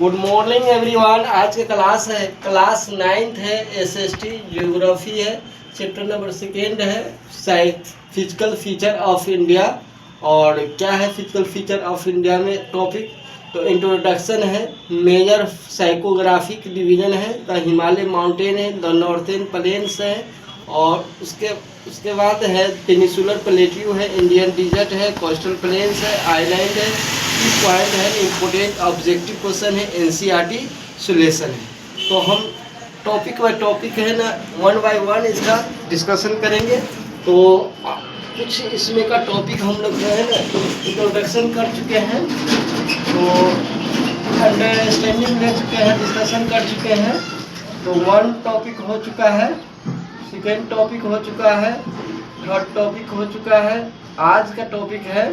Good morning everyone. आज का class है, क्लास 9th है, एसएसटी ज्योग्राफी है, चैप्टर नंबर 2 है, फिजिकल फीचर ऑफ इंडिया। और क्या है फिजिकल फीचर ऑफ इंडिया में टॉपिक? तो इंट्रोडक्शन है, मेजर साइकोग्राफिक डिवीजन है, द हिमालय माउंटेन है, द नॉर्थर्न प्लेन्स है, और उसके बाद है पेनिसुलर प्लेट्यू है, इंडियन डिजर्ट है, कोस्टल प्लेन्स है, आइलैंड है, की पॉइंट है, इम्पोर्टेंट ऑब्जेक्टिव क्वेश्चन है, एनसीईआरटी सॉल्यूशन है। तो हम टॉपिक बाय टॉपिक है ना 1 by 1 इसका डिस्कशन करेंगे। तो कुछ इसमें का टॉपिक हम लोग जो है ना इंट्रोडक्शन कर चुके हैं, तो अंडरस्टैंडिंग ले चुके हैं, डिस्कशन कर चुके हैं। तो 1 टॉपिक हो चुका है, 2nd टॉपिक हो चुका है, 3rd टॉपिक हो चुका है। आज का टॉपिक है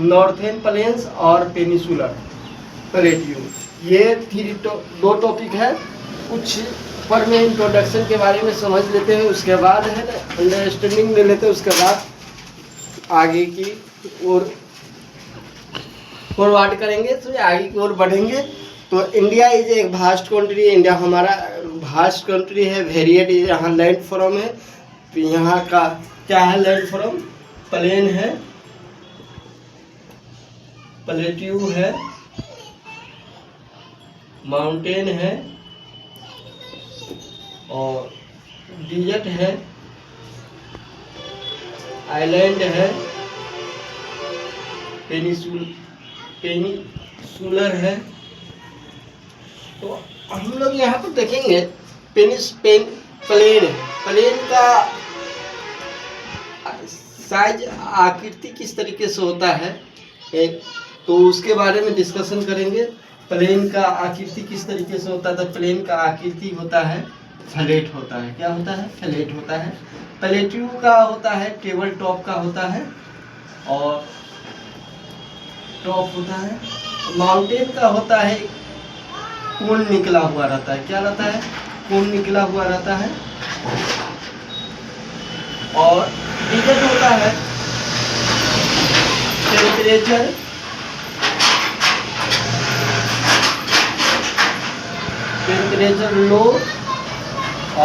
नॉर्थर्न प्लेन्स और पेनिसुलर प्लेट्यू। ये 2 टॉपिक है। कुछ पर में इंट्रोडक्शन के बारे में समझ लेते हैं, उसके बाद है ना अंडरस्टैंडिंग ले लेते हैं, उसके बाद आगे की ओर फॉरवर्ड करेंगे, तो आगे की ओर बढ़ेंगे। तो इंडिया इज एक वास्ट कंट्री। इंडिया हमारा वास्ट कंट्री है, वेरिएट यहाँ लैंड फॉर्म है। यहाँ का क्या है? लैंड फॉर्म प्लेन है, प्लेट्यू है, माउंटेन है, और डिजर्ट है, आइलैंड है, पेनिसुलर है। तो हम लोग यहाँ पर देखेंगे प्लेन का साइज, आकृति किस तरीके से होता है, तो उसके बारे में डिस्कशन करेंगे। प्लेन का आकृति किस तरीके से होता है? तो प्लेन का आकृति होता है फ्लैट होता है। क्या होता है? फ्लैट होता है। प्लेट्यू का होता है टेबल टॉप का होता है, और टॉप होता है। माउंटेन का होता है कोन निकला हुआ रहता है। क्या रहता है? कोन निकला हुआ रहता है। और डिजर्ट होता है टेम्परेचर लो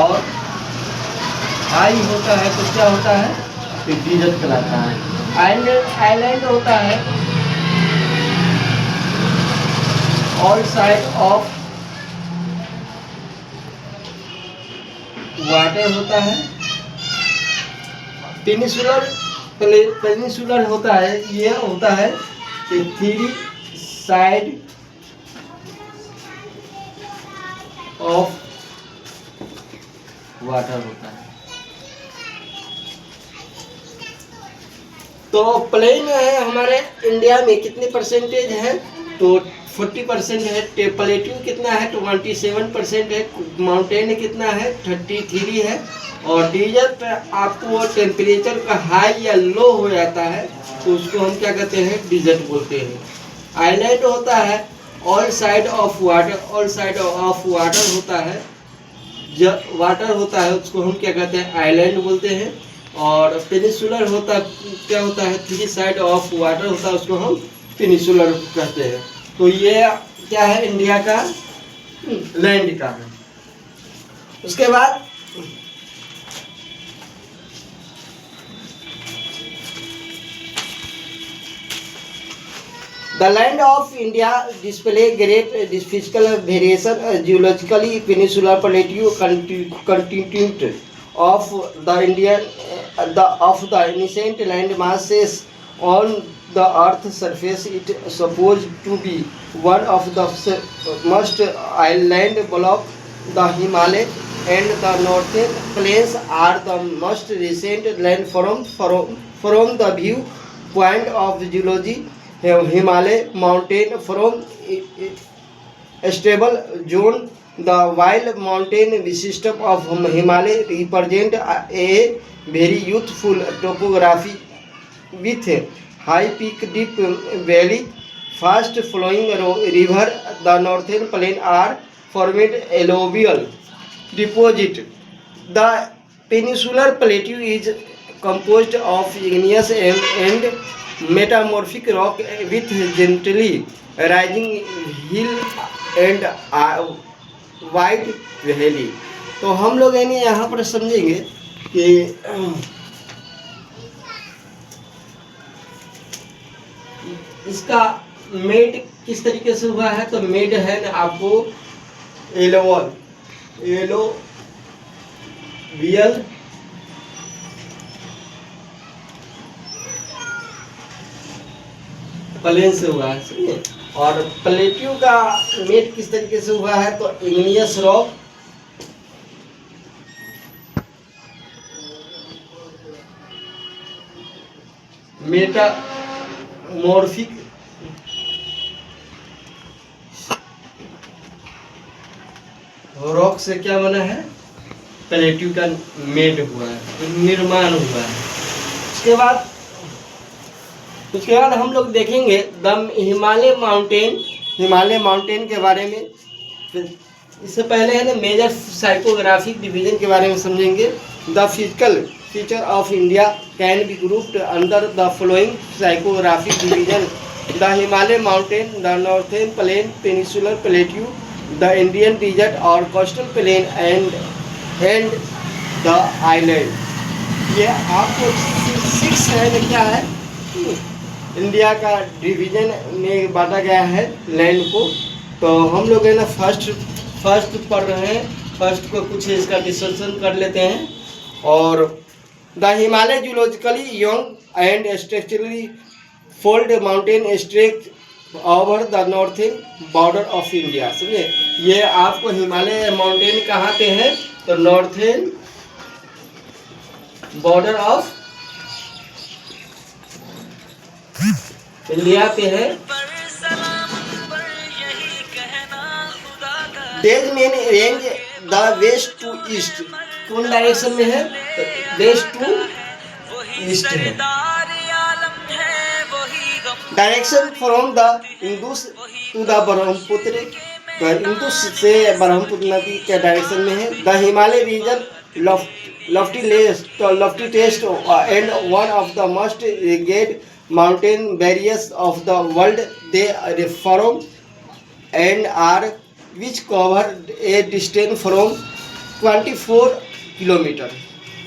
और हाई होता है। तो क्या होता है? तो डिजर्ट कहलाता है। आइलैंड होता है ऑल साइड ऑफ वाटर होता है। पेनिसुलर होता है, ये होता है कि 3 साइड ऑफ वाटर होता है। तो प्लेन है हमारे इंडिया में कितने परसेंटेज है? तो 40% है। प्लेट्यू कितना है? 27% है। माउंटेन कितना है? 33 है। और डिजर्ट आपको टेम्परेचर का हाई या लो हो जाता है तो उसको हम क्या कहते हैं? डिजर्ट बोलते हैं। आइलैंड होता है all side of water, all side of water होता है, वाटर होता है, उसको हम क्या कहते हैं? आइलैंड बोलते हैं। और पेनिसुलर होता क्या होता है? 3 साइड ऑफ वाटर होता है, उसको हम पेनिसुलर कहते हैं। तो ये क्या है? इंडिया का लैंड का है। उसके बाद The land of India display great physical variation. Geologically, peninsular plateau constituent of the ancient land masses on the Earth's surface. It is supposed to be one of the most island block. The Himalaya and the northern plains are the most recent landform from the view point of geology. Himalaya mountain from stable zone. The wild mountain system of Himalaya represent a very youthful topography with high peak, deep valley, fast flowing river. The northern plain are formed alluvial deposit. The peninsular plateau is composed of igneous and metamorphic rock with gently rising hill and wide valley. तो हम लोग यानी यहाँ पर समझेंगे कि इसका made किस तरीके से हुआ है। तो मेड है ना आपको एलोवियल प्लेन से हुआ है, समझे। और प्लेट्यू का मेट किस तरीके से हुआ है। तो इग्नियस रॉक, मेटामॉर्फिक रॉक से क्या बना है, प्लेट्यू का मेड हुआ है, निर्माण हुआ है। उसके बाद हम लोग देखेंगे द हिमालय माउंटेन के बारे में। इससे पहले है ना मेजर साइकोग्राफिक डिवीजन के बारे में समझेंगे। The physical feature of India can be grouped under the following psychographic division: the Himalaya mountain, the northern plain, peninsular plateau, the Indian desert और coastal plain and the island. ये आपको 6 है ना क्या है, इंडिया का डिवीजन में बांटा गया है लैंड को। तो हम लोग है ना फर्स्ट पढ़ रहे हैं, फर्स्ट को कुछ इसका डिस्कशन कर लेते हैं। और the Himalaya zoologically young and structurally fold mountain stretch over the northern border of India, समझे। ये आपको हिमालय माउंटेन कहाँ पे है, तो नॉर्थर्न बॉर्डर ऑफ इंडिया पे है। These main range the west to east, कौन डायरेक्शन में है, वेस्ट टू ईस्ट है। Direction from the Indus to the Brahmaputra, Indus से ब्रह्मपुत्र नदी के डायरेक्शन में है। The Himalaya region lofty test and one of the most rugged mountain barriers of the world. They form and are which cover a distance from 24 kilometre.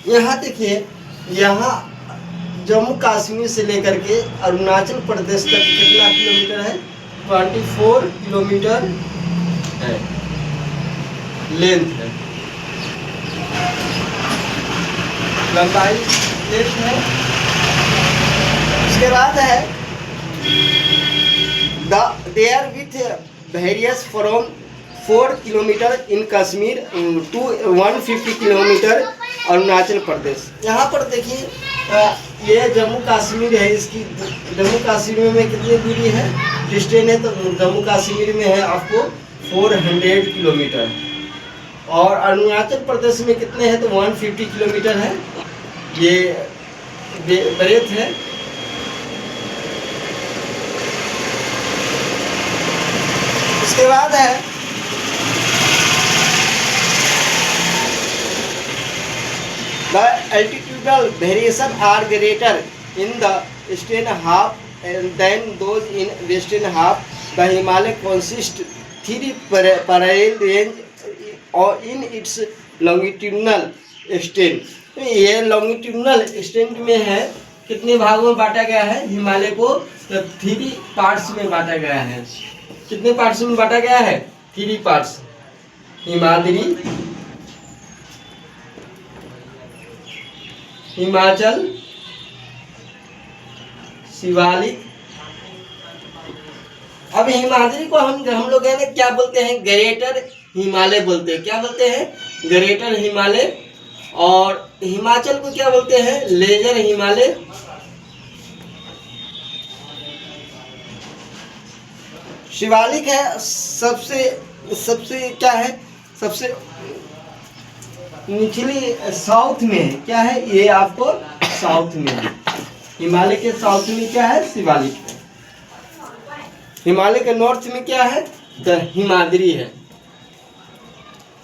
यहाँ देखिए, यहाँ जम्मू कश्मीर से लेकर के अरुणाचल प्रदेश तक कितना किलोमीटर है, 24 किलोमीटर है लेंथ है, लंबाई लेंथ है। उसके बाद है their width various from 4 kilometre in Kashmir to 150 kilometre Arunachal Pradesh. यहाँ पर देखिए ये जम्मू कश्मीर है, इसकी जम्मू कश्मीर में कितनी दूरी है, डिस्टेंस है, तो जम्मू कश्मीर में है आपको 400 किलोमीटर। और अरुणाचल प्रदेश में कितने हैं, तो 150 किलोमीटर है, ये ब्रेथ है। उसके बाद है the altitudinal variation are greater in the eastern half than those in western half. The Himalaya consist 3 parallel range और इन इट्स लॉन्गिट्यूडनल एक्सटेंट। ये लॉन्गिट्यूडनल एक्सटेंट में है, कितने भागों में बांटा गया है हिमालय को, तो 3 पार्ट्स में बांटा गया है। कितने पार्ट्स में बांटा गया है, 3 पार्ट्स। हिमाद्री, हिमाचल, शिवालिक। अब हिमाद्री को हम लोग है ना क्या बोलते हैं, ग्रेटर हिमालय बोलते हैं। क्या बोलते हैं, ग्रेटर हिमालय। और हिमाचल को क्या बोलते हैं, लेजर हिमालय। शिवालिक है सबसे क्या है, सबसे निचली साउथ में है। क्या है ये, आपको साउथ में है। हिमालय के साउथ में क्या है, शिवालिक है। हिमालय के नॉर्थ में क्या है, द हिमाद्री है।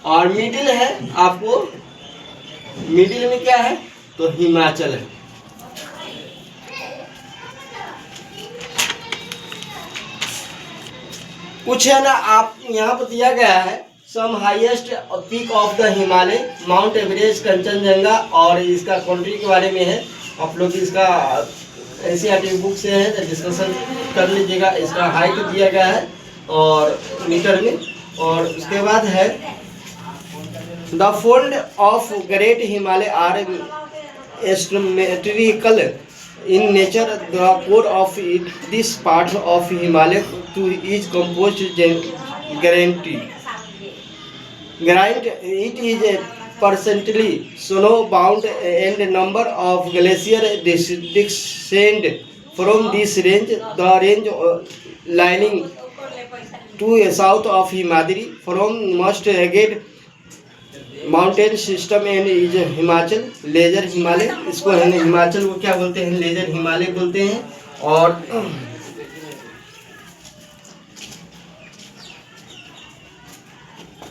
और मिडिल है आपको, मिडिल में क्या है, तो हिमाचल है। कुछ है ना, आप यहाँ पर दिया गया है some highest peak of the Himalaya, Mount Everest, Kanchenjunga, और इसका कंट्री के बारे में है। आप लोग इसका एनसीईआरटी बुक से है, डिस्कशन कर लीजिएगा। इसका हाइट दिया गया है और मीटर में। और उसके बाद है the fold of great Himalaya are asymmetrical in nature. The core of this part of Himalaya to is composed granite. It is percently snow bound and number of glaciers descend from this range. The range lying to south of Himadri from most rugged mountain system and is Himachal, lesser Himalaya. इसको है हिमाचल को क्या बोलते हैं, laser Himalaya बोलते हैं। और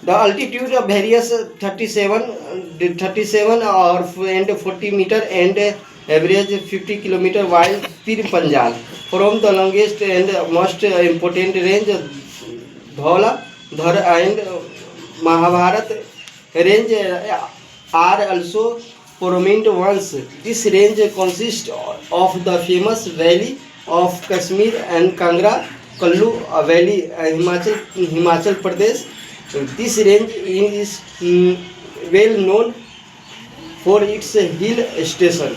the altitude of various 37 और and 40 metre and average 50 kilometre while Pir Panjal from the longest and most important range Dhauladhar and Mahabharat range are also prominent ones. This range consists of the famous valley of Kashmir and Kangra Kullu valley, Himachal Pradesh. This range is well known for its hill station.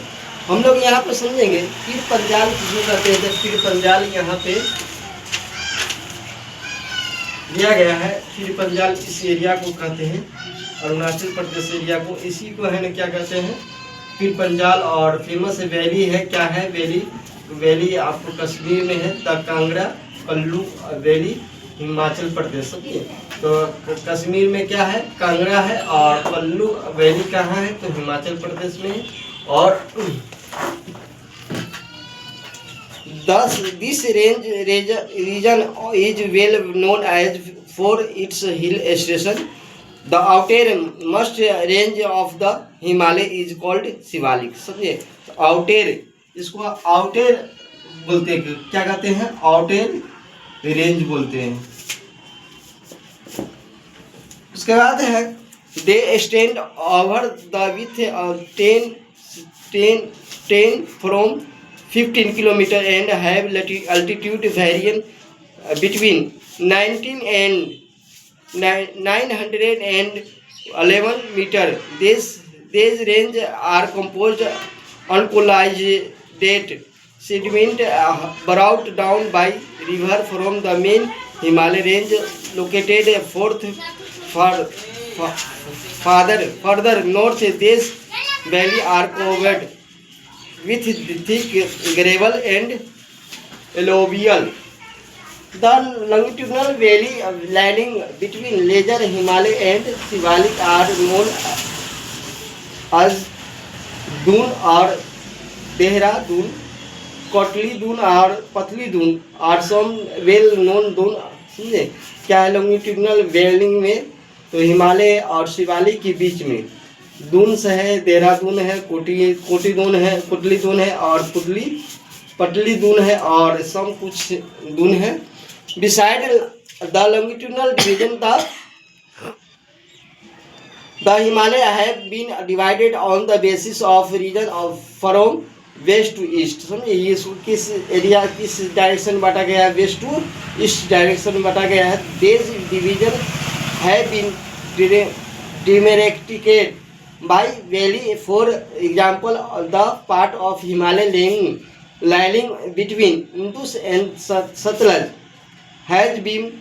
हम लोग यहाँ पे समझेंगे पीर पंजाल किसको कहते हैं। जब पीर पंजाल यहाँ पे दिया गया है, पीर पंजाल इस एरिया को कहते हैं, अरुणाचल प्रदेश एरिया को। इसी को है ना क्या कहते हैं, पीर पंजाल। और फेमस वैली है, क्या है वैली आपको कश्मीर में है, द कांगड़ा कल्लू वैली, हिमाचल प्रदेश। समझिए, तो कश्मीर में क्या है, कांगड़ा है, और कल्लू वैली कहाँ है, तो हिमाचल प्रदेश में है। और this region is well known as for its hill station. The outermost range of the Himalaya is called Shivalik. समझे, आउटर, इसको आउटर बोलते हैं, क्या कहते हैं, आउटर रेंज बोलते हैं। उसके बाद है they stand over the with 10 from 15 kilometre and have altitude variation between 19 and 911 meter. These range are composed uncollated sediment brought down by river from the main Himalaya range located further north. These valleys are covered with thick gravel and alluvial. The longitudinal valley lying between Lejar Himalaya and Shivalik are known as Doon or Dehradun, Kotli Doon और पतली दून और some well known Doon. समझे, क्या है longitudinal valley में, तो हिमालय और शिवालिक के बीच में दून से है, देहरादून है, कोटी दून है, कुटली दून है, और पटली दून है, और सम कुछ दून है। Beside the longitudinal division, the Himalaya have been divided on the basis of region of from west to east. समझिए, ये किस एरिया किस डायरेक्शन बांटा गया है, वेस्ट टू ईस्ट डायरेक्शन बांटा गया है। These division have been demarcated by valley. For example, the part of Himalaya lying between Indus and Satluj has been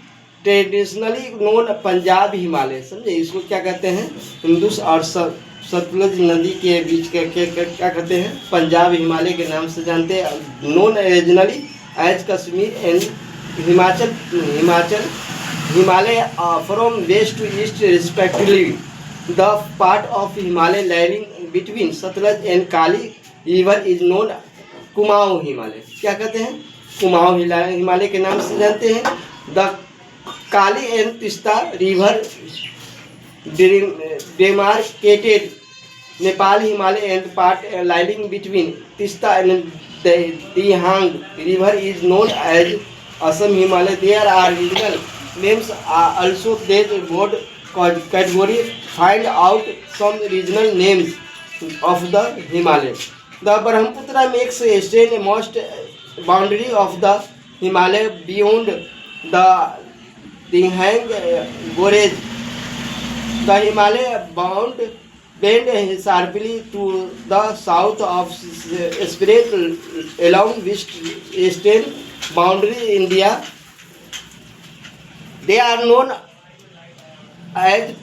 traditionally known Punjab Himalaya. समझे, इसको क्या कहते हैं, इंदुस और सतलुज नदी के बीच के क्या कहते हैं, पंजाब हिमालय के नाम से जानते हैं। Known regionally as Kashmir and Himachal Himalaya from west to east respectively. The part of Himalaya lying between Sutlej and Kali river is known Kumaon Himalaya. क्या कहते हैं, कुमाऊं हिमालय के नाम से जानते हैं। The Kali and Teesta river demarcated Nepal Himalaya and part lying between Teesta and Dihang river is known as Assam Himalaya. There are regional names are also that board category find out some regional names of the Himalaya. The Brahmaputra makes a stand most boundary of the Himalaya beyond the Dinghang Gorge. The Himalaya bound bend sharply to the south of spread along western boundary India. They are known as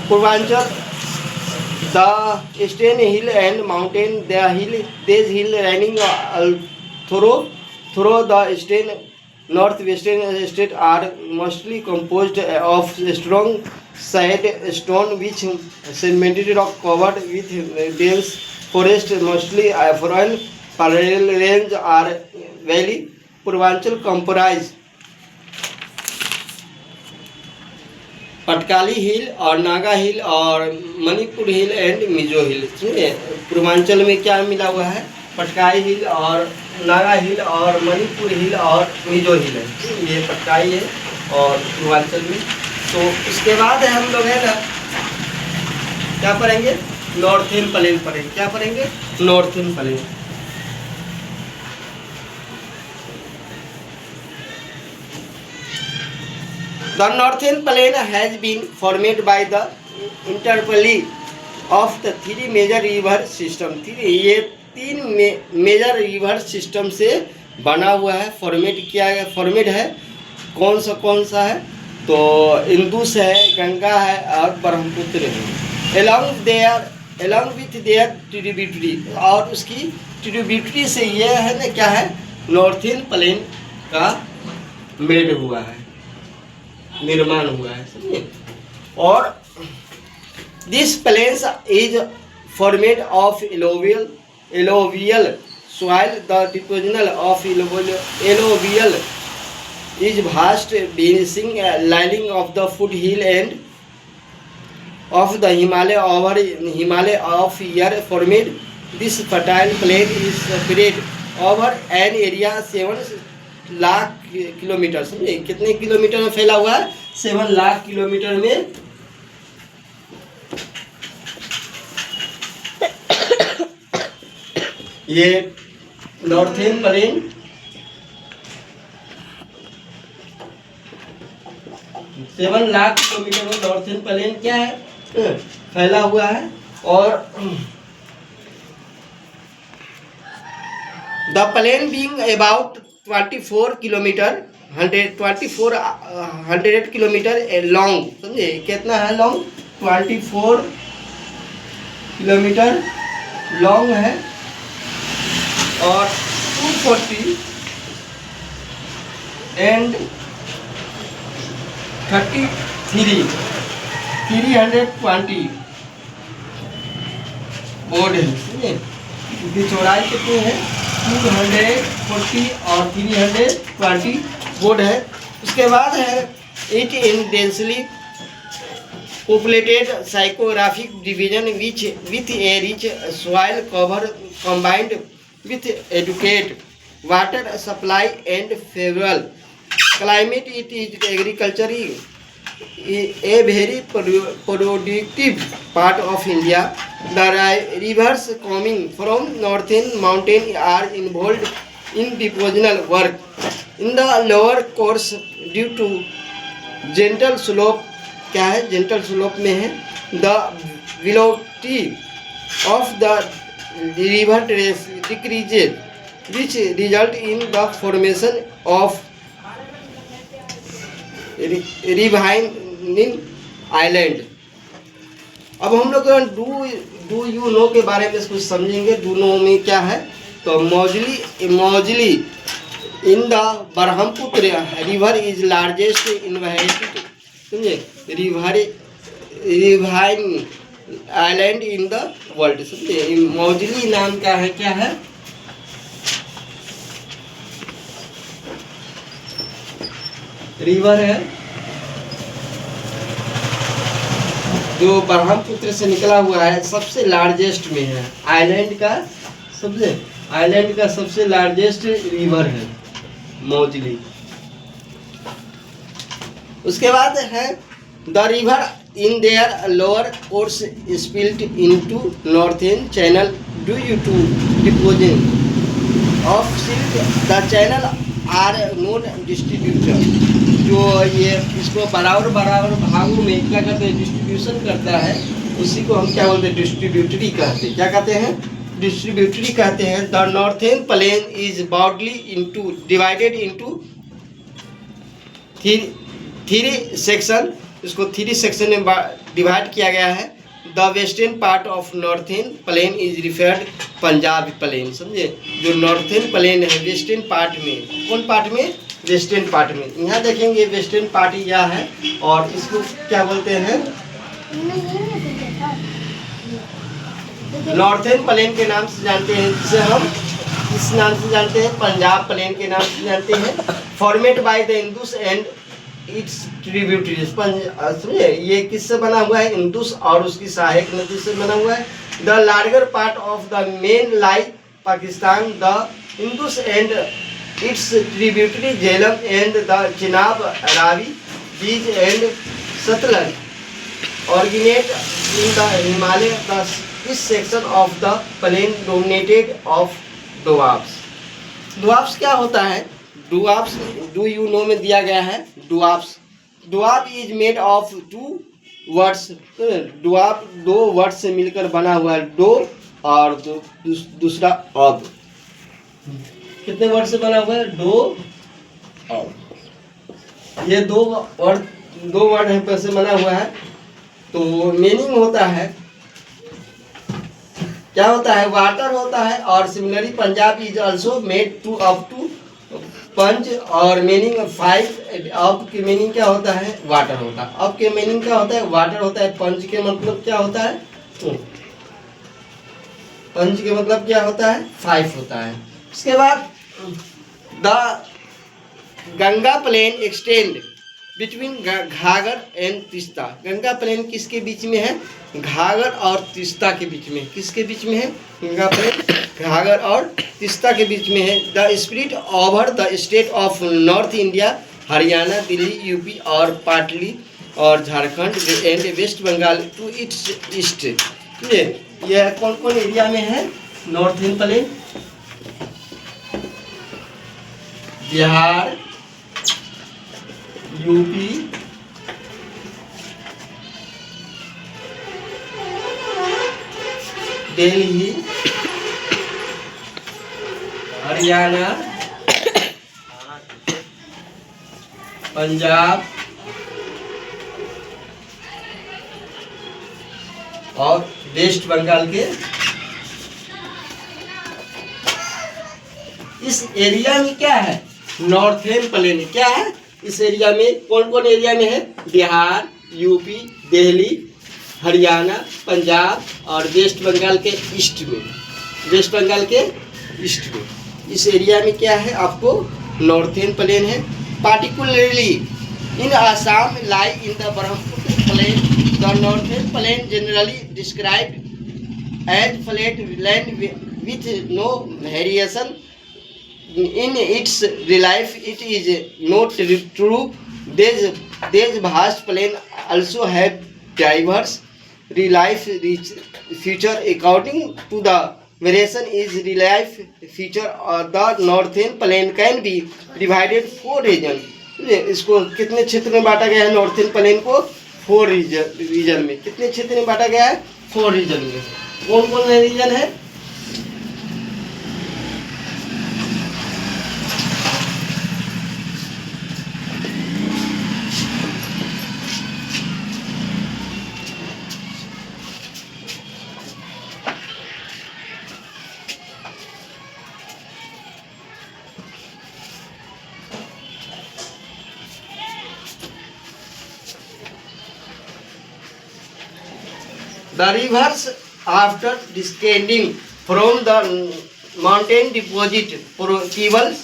Purvanchal, the eastern hill and mountain. These hill running through the eastern northwestern state are mostly composed of strong sandstone which cemented rock covered with dense forest, mostly foreign parallel range or valley. Purvanchal comprise पटकाली हिल और नागा हिल और मणिपुर हिल and Mizo हिल। सुनिए पूर्वांचल में क्या मिला हुआ है, पटकाई हिल और नागा हिल और मणिपुर हिल और मिजो हिल है। ये पटकाई है और पूर्वांचल में। तो उसके बाद है हम लोग है ना क्या पढ़ेंगे, नॉर्थर्न प्लेन पढ़ेंगे। क्या पढ़ेंगे, northern plain. The northern plain has been formed by the interplay of the three major river system। ये तीन मेजर रिवर सिस्टम से बना हुआ है, फॉर्मेट किया गया। फॉर्मेट है कौन सा है, तो इंदुस है, गंगा है और ब्रह्मपुत्र है। along with their tributary, और उसकी ट्रिब्यूटरी से ये है ना क्या है, नॉर्थर्न प्लेन का मेड हुआ है, निर्माण हुआ है। समझिए। और this plains is formed of alluvial soil। The deposition of alluvial is vast, being lining of the foothill and of the Himalaya of year formed. This fertile plain is spread over an area 7 lakh kilometre. समझे कितने kilometre में फैला हुआ है, 7 lakh kilometre में। ये northern plain 7 lakh kilometre में northern plain क्या है, फैला हुआ है। और the plain being about 24 kilometre 100 kilometre long. समझे कितना है लॉन्ग, 24 किलोमीटर लॉन्ग है और 240 एंड 320 बोर्ड है। समझे इसकी चौड़ाई कितनी है, 240 और 320 बोर्ड है। उसके बाद है it in densely populated psychographic division which with a rich soil cover combined with adequate water supply and favorable climate. It is agriculture a very productive part of India. The rivers coming from northern mountain are involved in depositional work in the lower course due to gentle slope। क्या है, gentle slope में है। The velocity of the river decreases which result in the formation of riverine island. अब हम लोग do you know के बारे में कुछ समझेंगे। डू नो में क्या है, तो Majuli in the Brahmaputra river is largest inhabited. समझे riverine island in the world. समझे मौजली नाम का है, क्या है, रिवर है जो ब्रह्मपुत्र से निकला हुआ है, सबसे लार्जेस्ट में है। आइलैंड का सबसे लार्जेस्ट रिवर है मौजली। उसके बाद है the river in their lower course split into northern channel due to depositing of silt the channel are not distributor. जो ये इसको बराबर बराबर भागों में क्या करते हैं, डिस्ट्रीब्यूशन करता है, उसी को हम क्या बोलते हैं, डिस्ट्रीब्यूटरी कहते हैं। क्या कहते हैं, डिस्ट्रीब्यूटरी कहते हैं। The northern plain is broadly into divided into three section, इसको थ्री सेक्शन में डिवाइड किया गया है। The western part of northern plain is referred Punjab plain. समझे, जो नॉर्थर्न प्लेन है वेस्टर्न पार्ट में, कौन पार्ट में, वेस्टर्न पार्ट में। यहाँ देखेंगे वेस्टर्न पार्ट यह है, और इसको क्या बोलते हैं, नॉर्थर्न प्लेन के नाम से जानते हैं, जिसे हम इस नाम से जानते हैं, पंजाब प्लेन के नाम से जानते हैं। Format by the Indus and it's tributaries. समझे, ये किससे बना हुआ है, इंडस और उसकी सहायक नदी से बना हुआ है। The larger part of the main lie Pakistan, the Indus and its tributary Jhelum and the Chenab, Ravi, Beas and Sutlej originate in the Himalaya. This section of the plain dominated of doabs. doabs क्या होता है, doabs do you know में दिया गया है। doabs, doab is made of two words। doab दो word से मिलकर बना हुआ है, दो और दूसरा अब। कितने वर्ड से बना हुआ है, दो अब। ये दो वर्ड है पर से बना हुआ है। तो मीनिंग होता है, क्या होता है, वाटर होता है। और similarly Punjab is also made to up to Panj, और मीनिंग फाइव। अप के मीनिंग क्या होता है, वाटर होता है। अप के मीनिंग क्या होता है, वाटर होता है। पंज के मतलब क्या होता है, पंज के मतलब क्या होता है, फाइव होता है। उसके बाद the Ganga plain extend between Ghaghar and Teesta. Ganga plain किसके बीच में है, घाघर और तीस्ता के बीच में। किसके बीच में है, गंगा प्लेन घाघर और तीस्ता के बीच में है। The split over the state of north India, Haryana, Delhi, UP और पाटली और Jharkhand and West Bengal to its east. ये कौन कौन एरिया में है, northern plain, Bihar, UP, Delhi, Haryana, Punjab और वेस्ट बंगाल के। इस एरिया में क्या है, नॉर्थर्न प्लेन। क्या है, इस एरिया में कौन कौन एरिया में है, बिहार, यूपी, दिल्ली, हरियाणा, पंजाब और वेस्ट बंगाल के ईस्ट में। वेस्ट बंगाल के ईस्ट में इस एरिया में क्या है, आपको नॉर्थर्न प्लेन है। Particularly in Assam lie in the Brahmaputra plain. The northern plain generally described as flat land with no variation in its relief. It is not true. These vast plains also have diverse relief feature. According to the variation is relief feature, the northern plain can be divided 4 region. इसको कितने क्षेत्र में बांटा गया है, northern plane को 4 reason में। कितने क्षेत्र में बांटा गया है, 4 रीजन में। कौन कौन रीजन है, the rivers after descending from the mountain deposit cables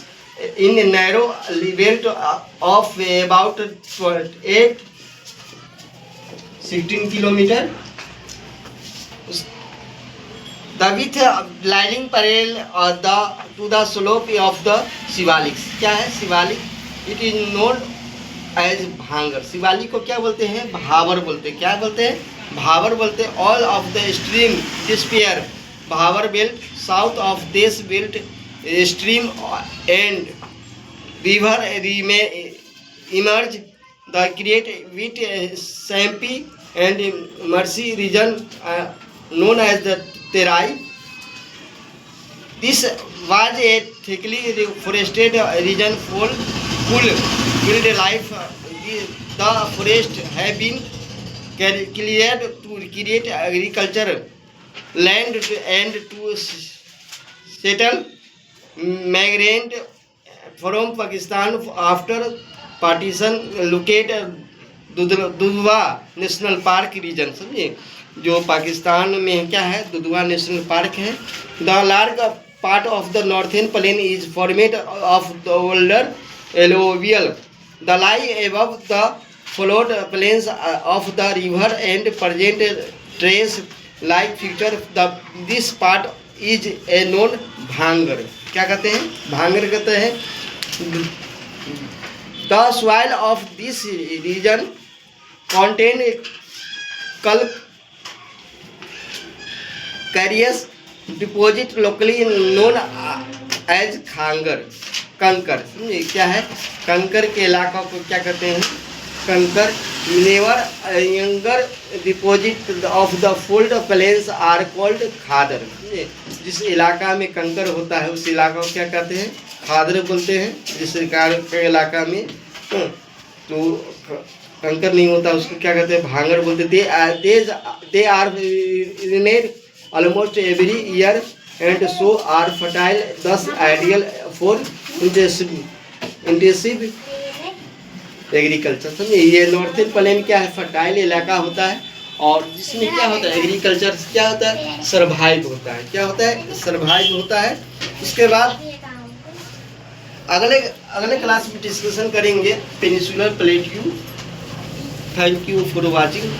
in a narrow belt of about 16 kilometer. The width lying parallel to the slope of the Shivaliks. क्या है Shivalik, it is known as bhangar. Shivalik को क्या बोलते हैं? भावर बोलते हैं। क्या बोलते हैं? भावर बोलते हैं। All of the stream disappear Bhabar belt south of this belt stream and river emerge the great wet swampy and marshy region known as the Terai. This was a thickly forested region full wildlife. The forest have been cleared to create agriculture land and to settle migrant from Pakistan after partition. Located Dudhwa national park region, समझिए जो पाकिस्तान में क्या है, Dudhwa national park है। The large part of the northern plain is formed of the older alluvial the lie above the flood plains of the river and present terrace like feature this part is a known bhangar. क्या कहते हैं? भांगर कहते हैं। The soil of this region contain calcareous deposit locally known as khangar, कंकर। समझिए क्या है? कंकर के इलाका को क्या कहते हैं? कंकर। Newer younger deposit of the flood plains are called Khadar. जिस इलाका में कंकर होता है उस इलाका को क्या कहते हैं? खादर बोलते हैं। जिस इलाका में तो कंकर नहीं होता उसको क्या कहते हैं? भांगर बोलते। They are renewed almost every year and so are fertile thus ideal for intensive agriculture. समझिए ये नॉर्थर्न प्लेन क्या है? फर्टाइल इलाका होता है और जिसमें क्या होता है? एग्रीकल्चर क्या होता है? सर्वाइव होता है। क्या होता है? सर्वाइव होता है। उसके बाद अगले क्लास में डिस्कशन करेंगे peninsular plateau. Thank you for watching.